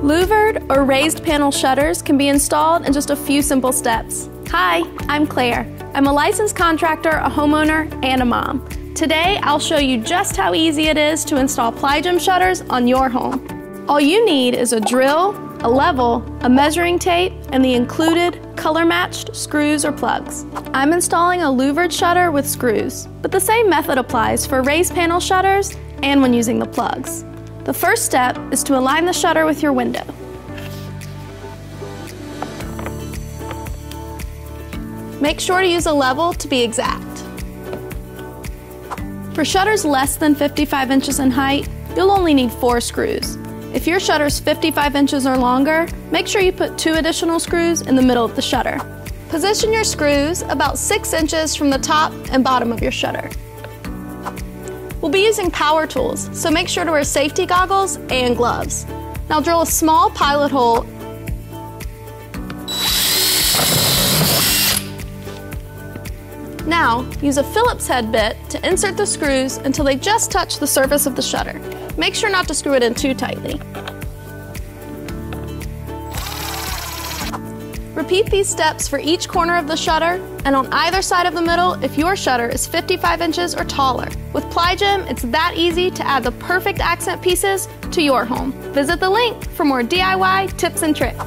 Louvered or raised panel shutters can be installed in just a few simple steps. Hi, I'm Claire. I'm a licensed contractor, a homeowner, and a mom. Today, I'll show you just how easy it is to install ply gem shutters on your home. All you need is a drill, a level, a measuring tape, and the included color-matched screws or plugs. I'm installing a louvered shutter with screws, but the same method applies for raised panel shutters and when using the plugs. The first step is to align the shutter with your window. Make sure to use a level to be exact. For shutters less than 55 inches in height, you'll only need 4 screws. If your shutter's 55 inches or longer, make sure you put 2 additional screws in the middle of the shutter. Position your screws about 6 inches from the top and bottom of your shutter. We'll be using power tools, so make sure to wear safety goggles and gloves. Now drill a small pilot hole. Now, use a Phillips head bit to insert the screws until they just touch the surface of the shutter. Make sure not to screw it in too tightly. Repeat these steps for each corner of the shutter and on either side of the middle if your shutter is 55 inches or taller. With ply gem, it's that easy to add the perfect accent pieces to your home. Visit the link for more DIY tips and tricks.